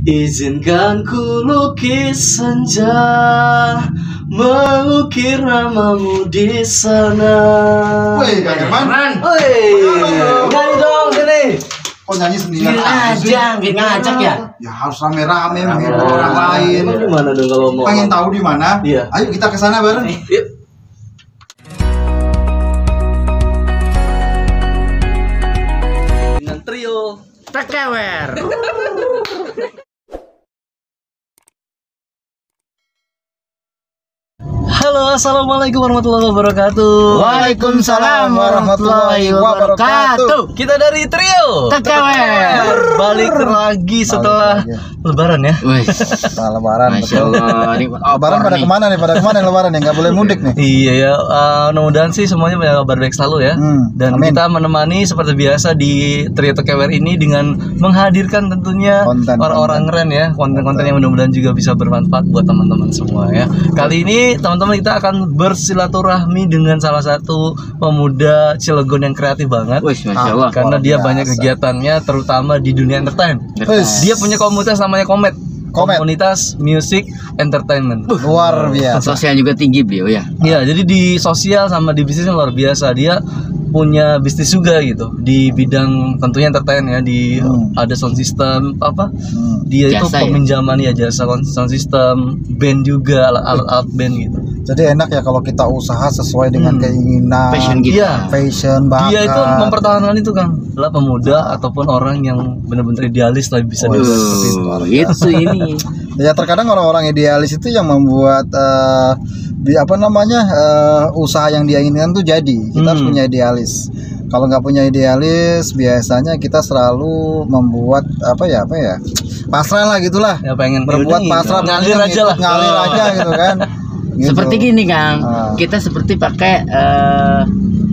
Izinkan ku lukis senja, mengukir namamu di sana. Woi, Kang Herman. Woi, nyanyi dong sini. Kok nyanyi sendirian ngajak, ngajak ya? Ya harus rame-rame menghibur orang lain. Emang di mana dong kalau mau? Pengen tahu di mana? Iya. Ayo kita ke sana bareng. Yuk. Dengan trio Tekewer. Halo, assalamualaikum warahmatullahi wabarakatuh. Waalaikumsalam warahmatullahi wabarakatuh. Kita dari trio Tekewer. balik lagi setelah Lebaran ya. Wih, Nah, lebaran. Masya Allah. Ini Lebaran pada kemana nih? Pada kemana lebaran nih? Nggak boleh mudik nih. Iya ya, mudah-mudahan sih semuanya punya kabar baik selalu ya. Dan amin. kita menemani seperti biasa di trio Tekewer ini dengan menghadirkan tentunya Konten, orang-orang keren ya, konten-konten yang mudah-mudahan juga bisa bermanfaat buat teman-teman semua ya. Kali ini teman-teman kita akan bersilaturahmi dengan salah satu pemuda Cilegon yang kreatif banget. Wih, Masya Allah. Karena dia biasa. banyak kegiatannya terutama di dunia entertain. Wis. Dia punya komunitas namanya Komet. Komet. Komunitas Music Entertainment. Luar biasa. Sosial juga tinggi beliau ya. Iya, jadi di sosial sama di bisnisnya luar biasa. Dia punya bisnis juga gitu di bidang tentunya entertain ya, di ada sound system apa. Dia itu Jasa ya? peminjaman ya jasa sound system, band juga, alat-alat band gitu. Jadi enak ya kalau kita usaha sesuai dengan keinginan, Passion kita. Iya. passion, bakat. Dia itu mempertahankan itu Kang. Adalah pemuda ataupun orang yang benar-benar idealis lah bisa dibilang seperti itu. Itu ini. Ya terkadang orang-orang idealis itu yang membuat usaha yang dia inginkan tuh jadi. Kita harus punya idealis. Kalau nggak punya idealis, biasanya kita selalu membuat pasrah lah gitulah. Ya pengen Berbuat yaudah, pasrah, ngalir aja lah. ngalir aja gitu kan. Gitu. Seperti gini, Kang. Ah. Kita seperti pakai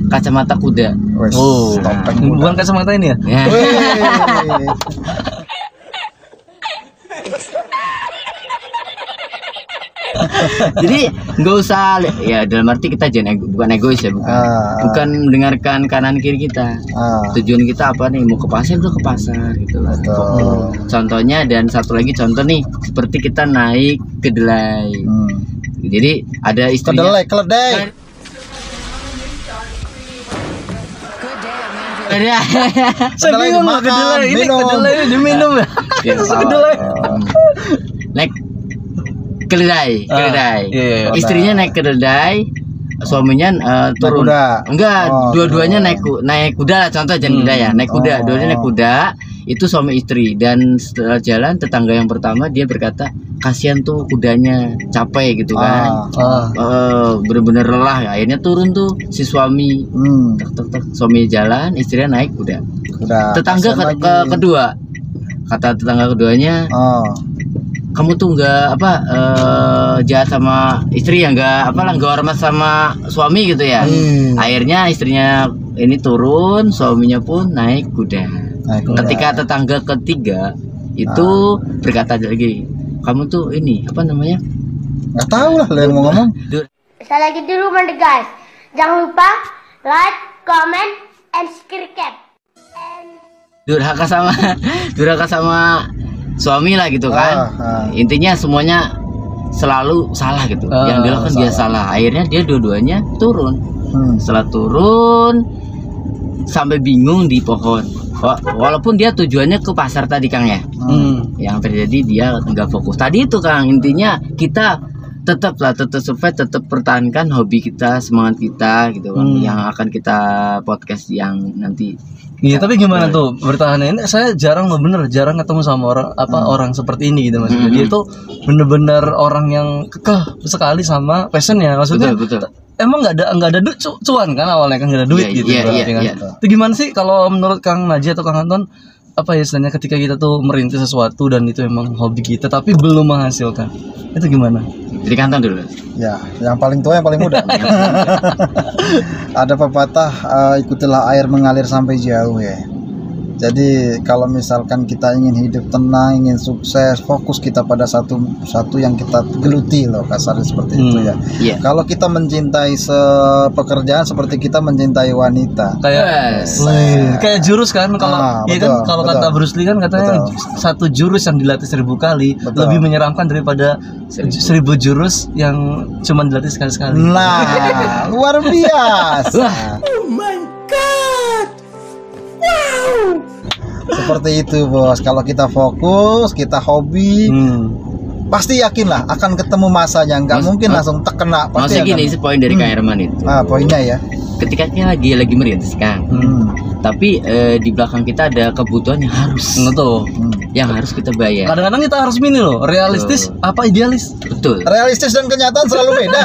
kacamata kuda. Wes, Oh, topeng kuda. bukan kacamata ini ya? Ya. Wih. Jadi nggak usah ya, dalam arti kita jangan bukan egois ya, bukan mendengarkan kanan kiri kita. Tujuan kita apa nih, mau ke pasar tuh ke pasar gitu lah. Betul. Contohnya, dan satu lagi contoh nih, seperti kita naik kedelai. Jadi ada istrinya. Keledai. Saya bingung lah kedelai ini, minum. kedelai ini diminum ya. Ya, Kedelai. Naik keledai. Iya. Istrinya naik keledai, suaminya turun. kuda. Enggak, Oh, dua-duanya naik kuda lah, contoh jangan kuda ya. Naik kuda, Oh. dua-duanya naik kuda. Itu suami istri, dan setelah jalan tetangga yang pertama dia berkata, kasihan tuh kudanya capek gitu kan. Bener-bener lelah ya. Akhirnya turun tuh si suami. Tek, suami jalan, istrinya naik kuda. Udah. Tetangga kasihan lagi. kedua, kata tetangga keduanya, kamu tuh nggak jahat sama istri ya, nggak hormat sama suami gitu ya. Akhirnya istrinya ini turun, suaminya pun naik kuda. Ketika tetangga ketiga itu berkata lagi, kamu tuh ini Nggak tahu lah lo yang mau ngomong. Saya lagi di rumah deh guys. Jangan lupa like, comment, and subscribe. durhaka sama suami lah gitu kan. Intinya semuanya selalu salah gitu. Yang dilakukan dia salah. Akhirnya dia dua-duanya turun. Setelah turun sampai bingung di pohon. Walaupun dia tujuannya ke pasar tadi Kang ya. Yang terjadi dia nggak fokus. Tadi itu Kang, intinya kita tetap survive, tetap pertahankan hobi kita, semangat kita gitu kan. Yang akan kita podcast yang nanti. Iya, tapi gimana tuh bertahannya? Ini saya jarang ketemu sama orang seperti ini gitu maksudnya. Dia tuh bener-bener orang yang kekeh sekali sama passionnya, maksudnya. Betul. Emang nggak ada cuan kan awalnya kan, nggak ada duit gitu. Iya. Itu gimana sih kalau menurut Kang Naji atau Kang Anton, apa ya istilahnya ketika kita tuh merintis sesuatu dan itu emang hobi kita tapi belum menghasilkan, itu gimana? Jadi Kanton dulu. Ya, yang paling tua yang paling muda. Ada pepatah, ikutilah air mengalir sampai jauh ya. Jadi kalau misalkan kita ingin hidup tenang, ingin sukses, fokus kita pada satu yang kita geluti loh, kasarnya seperti itu ya. Iya. Kalau kita mencintai pekerjaan seperti kita mencintai wanita. Kayak jurus kan, kalau iya kan, kalau kata Bruce Lee kan katanya satu jurus yang dilatih 1000 kali lebih menyeramkan daripada 1000 jurus yang cuma dilatih sekali-sekali. Nah, luar biasa. Oh my god. Wow. Seperti itu bos. Kalau kita fokus, kita hobi, pasti yakinlah akan ketemu masanya. Nggak mungkin langsung terkena. Maksudnya gini sih poin dari Kang Herman itu. Poinnya ya. Ketika kita lagi merintis Kang, tapi di belakang kita ada kebutuhan yang harus, yang harus kita bayar. Kadang-kadang kita harus mini loh, realistis apa idealis. Betul. Realistis dan kenyataan selalu beda.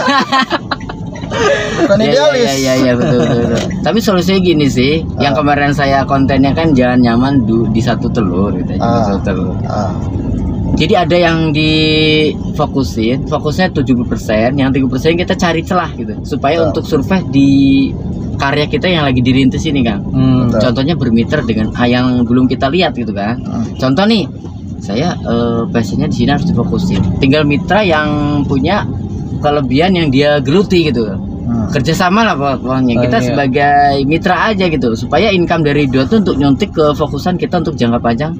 Bukan idealis. Iya betul. Tapi solusinya gini sih, yang kemarin saya kontennya kan jangan nyaman di satu telur gitu aja, satu telur. Jadi ada yang fokusnya 70%, yang 30% kita cari celah gitu, supaya untuk survive di karya kita yang lagi dirintis ini Kang. Contohnya bermitra dengan yang belum kita lihat gitu kan. Contoh nih, saya passionnya di sini harus difokusin. Tinggal mitra yang punya kelebihan yang dia geluti gitu. Kerjasama lah pokoknya. Kita sebagai mitra aja gitu, supaya income dari dua tuh untuk nyuntik ke fokusan kita untuk jangka panjang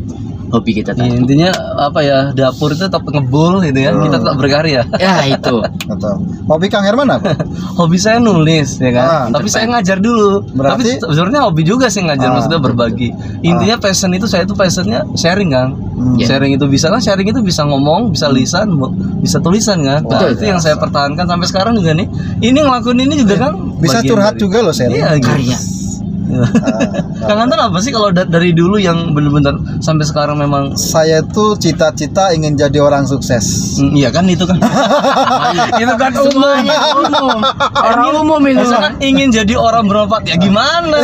hobi kita tadi. Intinya apa ya, dapur itu tetap ngebul gitu ya, kita tetap berkarya. Ya itu. Betul. Hobi Kang Herman apa? Hobi saya nulis ya kan. Tapi saya ngajar dulu. Berarti tapi sebenarnya hobi juga sih ngajar, maksudnya berbagi. Intinya passion itu, saya itu passionnya sharing kan. Sharing itu bisa kan, sharing itu bisa ngomong, bisa lisan, bisa tulisan kan. Betul. Itu yang saya pertahankan sampai sekarang juga nih. Ini ngelakuin ini juga kan. Bisa curhat juga loh sharing. Iya, karya. Kang Anton apa sih kalau dari dulu yang benar-benar sampai sekarang memang? Saya tuh cita-cita ingin jadi orang sukses. Iya kan, itu kan. Itu kan umum. Orang umum itu kan ingin jadi orang bermanfaat. Ya gimana?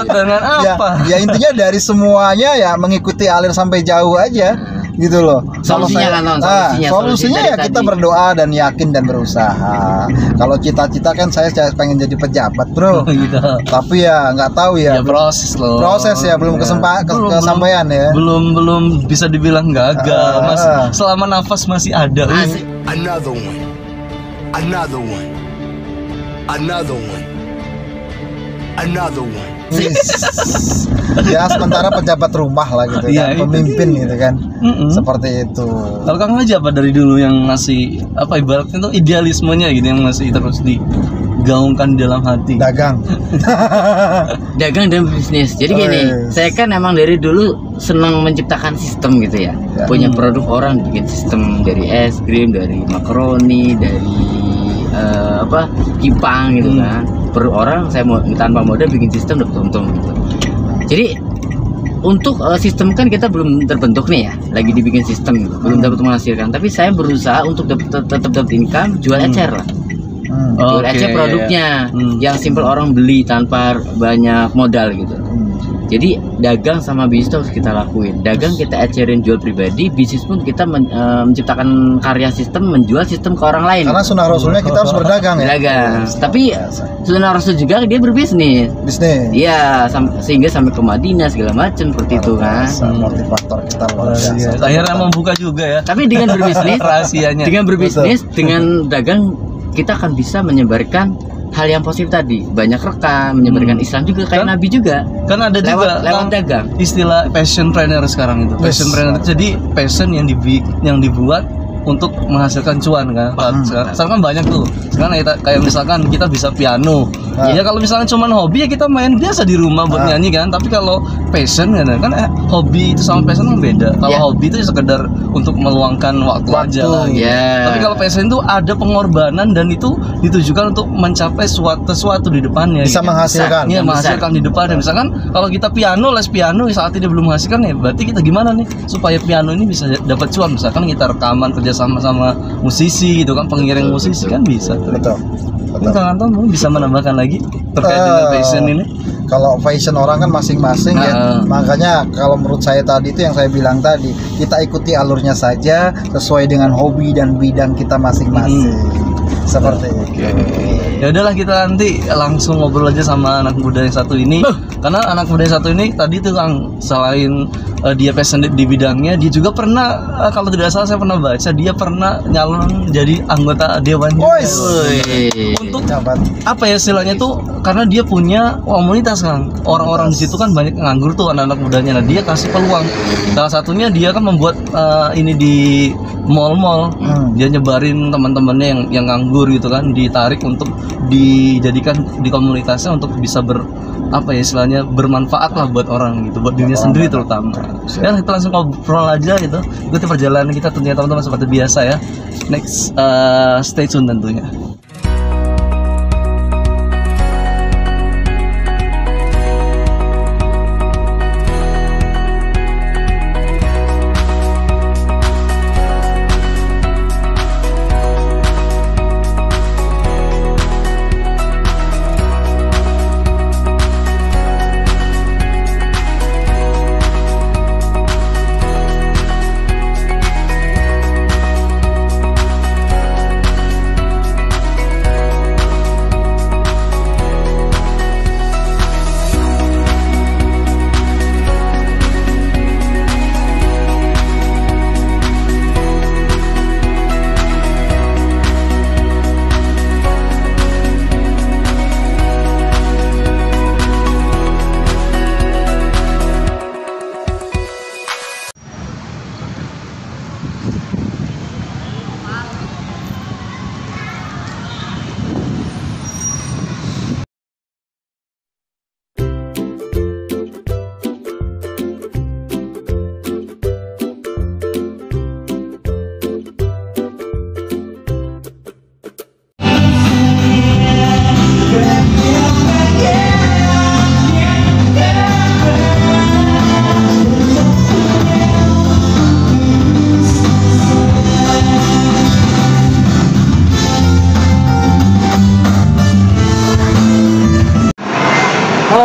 Dengan apa? Ya intinya dari semuanya ya mengikuti alir sampai jauh aja. Gitu loh. Solusinya ya kita berdoa dan yakin dan berusaha. Kalau cita-cita kan saya pengen jadi pejabat, bro. Gitu. Tapi ya nggak tahu ya. Proses loh. Proses ya, belum kesampaian ya. Belum bisa dibilang gagal. Mas, selama nafas masih ada. Another one. Another one. Another one. Another one. Ya sementara pejabat rumah lah gitu kan, pemimpin gitu kan, seperti itu. Kalau Kang aja apa dari dulu yang masih apa ibaratnya tuh idealismenya gitu yang masih terus digaungkan di dalam hati? Dagang dan bisnis. Jadi gini, saya kan emang dari dulu senang menciptakan sistem gitu ya. Punya produk orang bikin sistem dari es krim, dari makaroni, dari kipang gitu kan. Per orang saya mau tanpa modal bikin sistem dapat untung gitu. Jadi untuk sistem kan kita belum terbentuk nih ya, lagi dibikin sistem gitu, belum dapat menghasilkan. Tapi saya berusaha untuk tetap dapat income, jual ecer lah. Jual ecer produknya yang simple orang beli tanpa banyak modal gitu. Jadi dagang sama bisnis harus kita lakuin. Dagang kita ecerin jual pribadi, bisnis pun kita menciptakan karya sistem, menjual sistem ke orang lain. Karena sunnah rasulnya kita harus berdagang ya. Berdagang. Tapi sunnah rasul juga dia berbisnis. Bisnis. Iya, sehingga sampai ke Madinah segala macam seperti itu kan. Motivator kita luar biasa. Akhirnya membuka juga ya. Tapi dengan berbisnis, rahasianya. Dengan berbisnis, dengan dagang kita akan bisa menyebarkan hal yang positif tadi, banyak rekan menyebarkan Islam juga kayak Nabi juga. Kan ada juga lewat dagang. Istilah passionpreneur sekarang itu. Passionpreneur jadi passion yang dibuat untuk menghasilkan cuan kan. Sekarang kan banyak tuh. Sekarang kayak misalkan kita bisa piano. Ya kalau misalnya cuma hobi ya kita main biasa di rumah buat nyanyi kan. Tapi kalau passion kan hobi itu sama passion kan beda. Kalau hobi itu sekedar untuk meluangkan waktu aja lah. Tapi kalau passion itu ada pengorbanan dan itu ditujukan untuk mencapai sesuatu di depannya. Bisa menghasilkan. Iya, menghasilkan di depannya. Misalkan kalau kita les piano saat ini belum menghasilkan ya berarti kita gimana nih supaya piano ini bisa dapat cuan. Misalkan kita rekaman kerja sama musisi gitu kan, pengiring musisi kan bisa. Betul. Kang Anton mungkin bisa menambahkan lagi terkait dengan fashion ini. Kalau fashion orang kan masing-masing ya. Makanya kalau menurut saya tadi itu yang saya bilang tadi, kita ikuti alurnya saja sesuai dengan hobi dan bidang kita masing-masing. Seperti itu. Ya udahlah, kita nanti langsung ngobrol aja sama anak muda yang satu ini. Karena anak muda yang satu ini tadi tuh Kang, selain dia passionate di bidangnya, dia juga pernah kalau tidak salah saya pernah baca dia pernah nyalon jadi anggota dewan juga. Untuk apa ya istilahnya tuh, karena dia punya komunitas Kang. Orang-orang di situ kan banyak nganggur tuh anak-anak mudanya. Nah, dia kasih peluang. Salah satunya dia kan membuat ini di mall-mall. Dia nyebarin teman-temannya yang nganggur gitu kan, ditarik untuk dijadikan di komunitasnya untuk bisa apa ya istilahnya bermanfaat lah buat orang gitu, buat dirinya sendiri terutama. Ya kita langsung ngobrol aja gitu, ikuti perjalanan kita tentunya teman-teman seperti biasa ya. Next stay tune tentunya.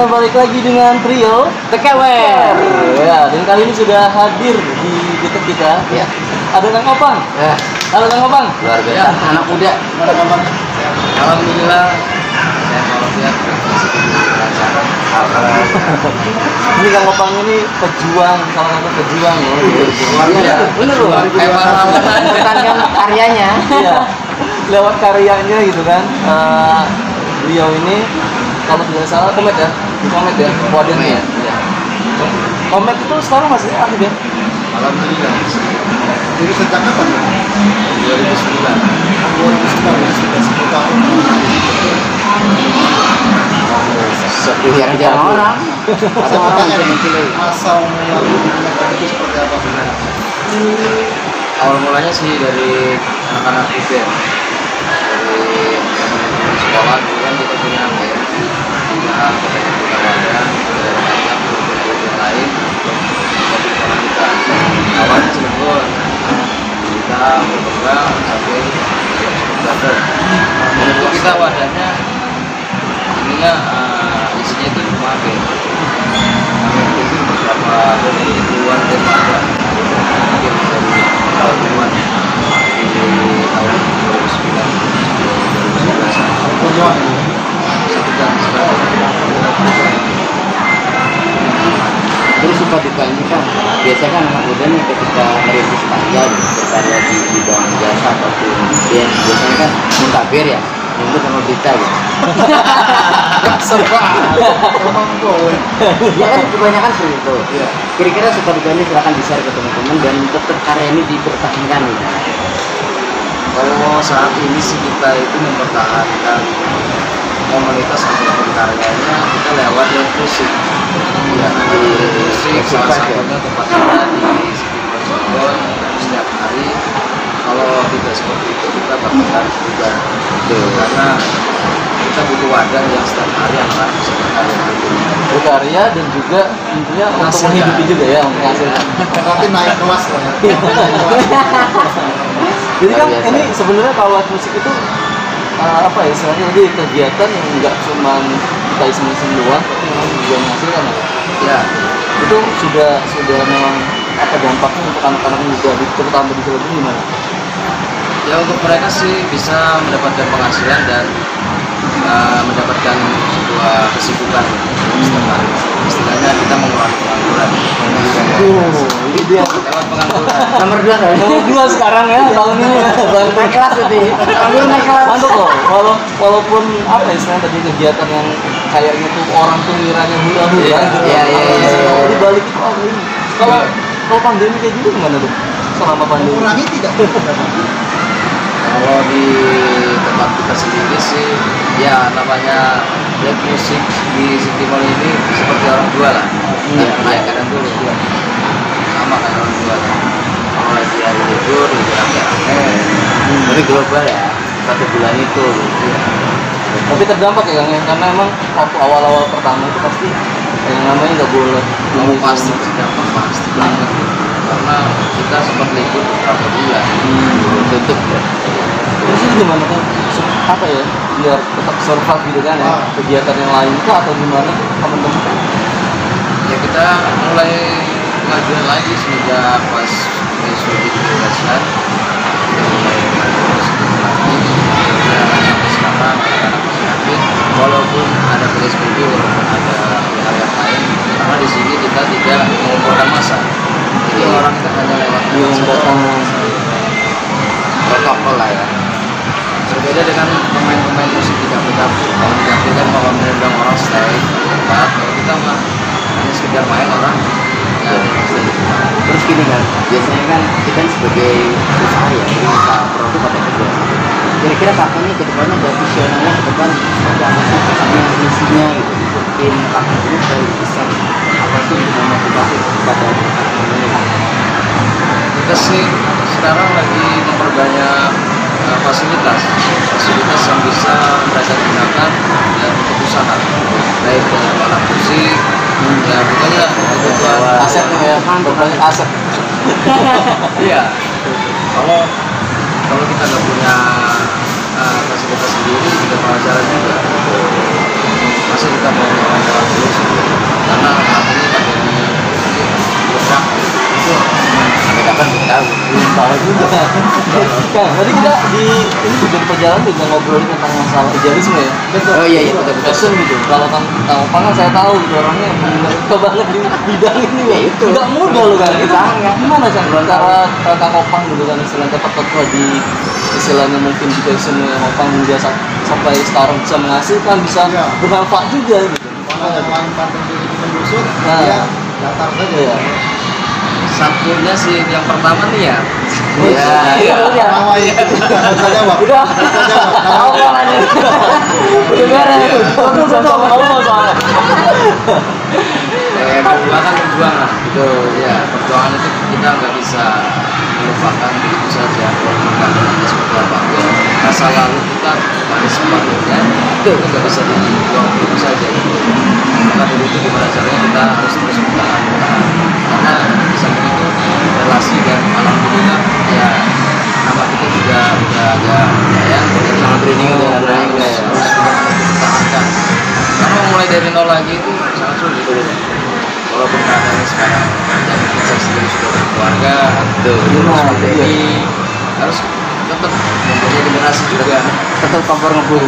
Balik lagi dengan trio TKW. Ya, dan kali ini sudah hadir di YouTube kita. Ya. Ada Kang Opang. Ya. Halo Kang Opang. Luar biasa. Anak muda. Ada Kang Opang. Alhamdulillah. Saya kalau lihat Ini Kang Opang ini pejuang, salah satu pejuang loh. Iya, bener loh. Mempertahankan karyanya. Iya. Lewat karyanya gitu kan. Beliau ini kalau tidak salah Komet ya, wadennya. Iya. Komet itu sekarang masih aktif ya? Alhamdulillah. Jadi sejak kapan? 2009. 2009 sudah 10 tahun. Kejar orang. Saya mau tanya nih, masa mula itu seperti apa sebenarnya? Awal mulanya sih dari anak-anak juga. Dari teman-teman sekolah dulu kan kita punya apa ya? Kita punya wadah, yang lain. Tapi kalau kita awalnya Cilegon, kita berkembang sampai Jogja. Dan itu kita wadahnya ininya isinya itu cuma apa ya? Kami itu beberapa dari luar daripada mungkin dari tahun di tahun 2009 Terus suka duka ini kan, biasanya kan anak muda nih ketika merintis karya berkarya di bidang jasa ataupun dance, biasanya kan muntabir ya, untuk sama berita gitu. Emang gue. Ya kan kebanyakan seperti itu. Kira-kira suka duka ini silakan di-share ke teman-teman dan tetap karya ini dipertahankan gitu. Kalau saat ini sih kita itu mempertahankan komunitas ataupun karyanya kita lewat yang musik. Ya, di musik salah satunya tempat kita di City Cilegon setiap hari. Kalau tidak seperti itu kita bakal juga karena kita butuh wadah yang setiap hari anak bisa berkarya dan juga intinya untuk menghidupi juga ya, untuk menghasilkan. Tapi naik kelas lah ya. Jadi kan ini sebenarnya kalau musik itu apa ya istilahnya, jadi kegiatan yang nggak cuma kita iseng-iseng doang, tapi memang juga menghasilkan ya. Itu sudah memang apa dampaknya untuk anak-anak muda terutama di Cilegon gimana? Ya untuk mereka sih bisa mendapatkan penghasilan dan mendapatkan sebuah kesibukan setiap hari. Istilahnya kita mengurangi pengangguran. Ini dia Lewat pengangguran. Nomor 2 kan? Nomor 2 sekarang ya tahun ini ya. Naik kelas berarti. Ambil naik kelas. Mantap loh. Walaupun apa ya istilahnya tadi kegiatan yang kayaknya tuh orang tuh ngiranya hura-hura gitu. Iya. Di balik itu apa ini? Kalau pandemi kayak gitu gimana tuh? Selama pandemi. kurangi tidak? Kalau di tempat kita sendiri sih, ya namanya live musik di City Mall ini seperti orang tua lah. Kadang naik kadang turun. Sama kayak orang tua lah. Kalau lagi hari libur, lagi rame-rame. Tapi global ya. 1 bulan itu. Ya. Tapi terdampak ya Kang, karena emang waktu awal-awal pertama itu pasti yang namanya nggak boleh. Pasti terdampak pasti banget. Karena kita sempat libur beberapa bulan, tutup ya. Terus itu gimana kan? Apa ya? Biar tetap survive gitu kan ya? Kegiatan yang lain itu atau gimana teman-teman? Ya kita mulai pengajuan lagi semenjak pas PSBB dibebaskan. Kita mulai pengajuan lagi. Ya sampai sekarang anak-anak masih aktif. Walaupun ada PSBB, walaupun ada hal yang lain, karena di sini kita tidak mengumpulkan massa. Jadi orang itu hanya lewat protokol lah ya. Berbeda dengan pemain-pemain musik di dapur-dapur. Kalau di dapur kan kalau mengundang orang stay di tempat, kalau kita mah hanya sekedar main orang. Ya, Terus gini kan, biasanya kan kita sebagai usaha ya, usaha produk atau kerja. Kira-kira kapan nih kedepannya ada visionernya ke depan seperti apa sih pesannya, misinya gitu, bikin kapan ini dari besar apa sih untuk memotivasi kepada kita sih sekarang lagi memperbanyak fasilitas yang bisa mereka gunakan ya, untuk usaha, baik pengelolaan musik, ya pokoknya kebutuhan asetnya ya, berbanyak aset. Iya. Kalau kita nggak punya fasilitas sendiri, kita pengacara juga. Masa kita mau pengacara terus? Karena artinya pandemi berat itu kapan kita tahu. Belum tahu juga. Kan, tadi kita di ini juga perjalanan juga ngobrolin tentang masalah idealisme ya. Betul. Oh iya betul. Passion gitu. Kalau Kang Opang kan saya tahu gitu orangnya suka banget di bidang ini loh. Itu. Enggak mudah loh kan. Itu banget. Gimana Kang antara Kang Opang gitu kan istilahnya tepat-tepat di istilahnya mungkin di passionnya Opang dia sampai sekarang bisa menghasilkan, bisa bermanfaat juga gitu. Kalau yang lain pandemi ini menusuk, ya datar saja ya. Satunya sih yang pertama nih ya. Iya. Nama ya. Bisa jawab. Udah. Bisa jawab. Udah beres. Betul soalnya. Kedua kan berjuang lah. Gitu. Ya, perjuangan itu kita nggak bisa melupakan begitu saja. Walaupun keadaannya seperti apapun, masa lalu kita pada sebabnya itu nggak bisa dibuang begitu saja. Maka dari itu gimana caranya kita harus terus bertahan. Karena di samping itu relasi dan alhamdulillah ya nama kita juga udah agak lumayan, sangat training udah naik ya. Pertahankan. Karena mulai dari nol lagi itu sangat sulit. Walaupun keadaannya sekarang yang kita sendiri sudah berkeluarga, jadi harus tetap mempunyai generasi juga. tetap kompor ngebul.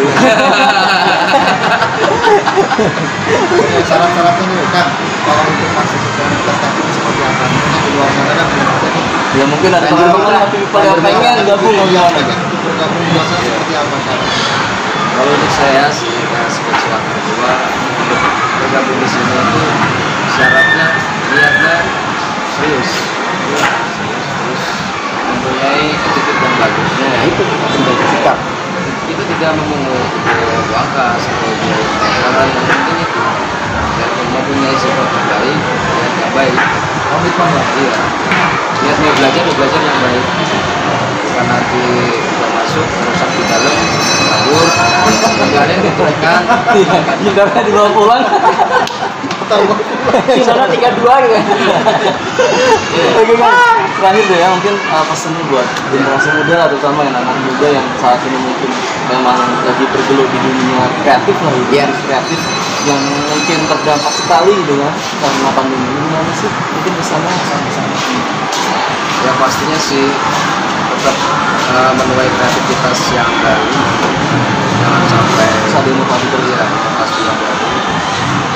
Syarat-syaratnya nih kan, kalau untuk masuk ke tapi seperti apa? Mungkin di luar sana kan belum ada nih. Ya mungkin ada teman-teman tapi pada pengen gabung gimana? Bergabung di luar sana seperti apa syaratnya? Kalau untuk saya sih sebagai suatu kedua untuk bergabung di sini itu syaratnya niatnya serius, mempunyai attitude yang bagus. Nah itu sebagai sikap. Kita tidak memungut uang kas atau karena yang penting itu dan mempunyai sifat terbaik dan yang baik. Komitmen lah, iya. Niat mau belajar yang baik. Bukan nanti udah masuk rusak di dalam kabur, nggak ada yang diturunkan, karena dibawa pulang. Di sana 32 gitu. Oke kan, terakhir deh ya mungkin pesannya buat generasi muda terutama yang anak muda yang saat ini mungkin memang lagi bergelut di dunia kreatif lah ya, kreatif yang mungkin terdampak sekali gitu kan karena pandemi ini gimana sih mungkin pesannya sama-sama. Ya pastinya sih tetap menuai kreativitas yang baru, jangan sampai harus ada inovasi bergerak pasti yang baru.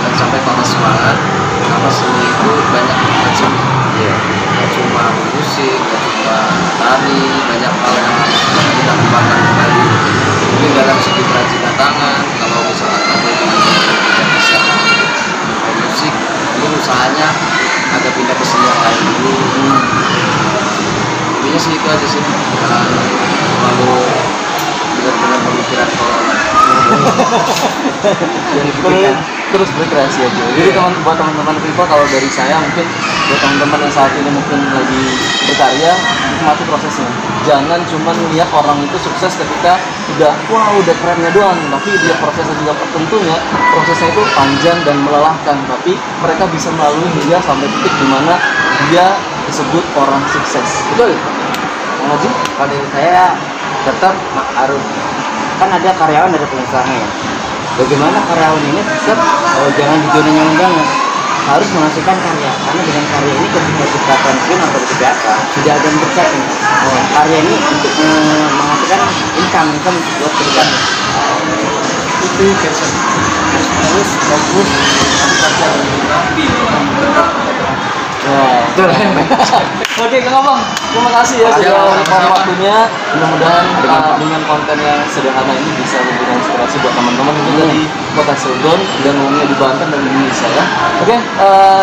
Dan sampai patah semangat, karena seni itu banyak macam. Nggak cuma musik, nggak cuma tari, banyak hal yang harus kita kembangkan kembali. Mungkin dalam segi kerajinan tangan, kalau misalkan ada yang bisa musik, mungkin usahanya agak pindah ke seni yang lain dulu. Intinya sih itu aja sih, lalu benar-benar pemikiran kalau terus berkreasi aja. Jadi buat teman-teman people, kalau dari saya mungkin buat teman-teman yang saat ini mungkin lagi berkarya, nikmati prosesnya. Jangan cuma melihat orang itu sukses ketika udah kerennya doang, tapi dia prosesnya juga tentunya prosesnya itu panjang dan melelahkan, tapi mereka bisa melalui hingga sampai titik dimana dia disebut orang sukses. Betul? Ngaji? Kalau dari saya tetap harus, kan ada karyawan, ada pengusaha ya. Bagaimana karyawan ini tetap jangan di zona nyaman banget, harus menghasilkan karya, karena dengan karya ini ketika kita pensiun atau ketika apa sudah ada yang berkat nih. Karya ini untuk menghasilkan income buat kedepan. Itu passion. Terus fokus. Oke, Kang Abang, terima kasih ya sudah waktunya. Mudah-mudahan dengan konten yang sederhana ini bisa memberikan inspirasi buat teman-teman mungkin dari kota Cilegon dan umumnya di Banten dan Indonesia ya. Oke,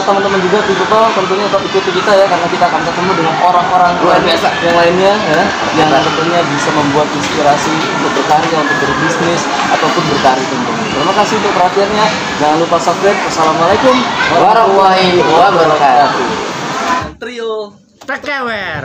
teman-teman juga people tentunya tetap ikuti kita ya, karena kita akan ketemu dengan orang-orang luar biasa yang lainnya ya, yang tentunya bisa membuat inspirasi untuk berkarya, untuk berbisnis ataupun berkarir tentunya. Terima kasih untuk perhatiannya. Jangan lupa subscribe. Wassalamualaikum warahmatullahi wabarakatuh. Trio Tekewer.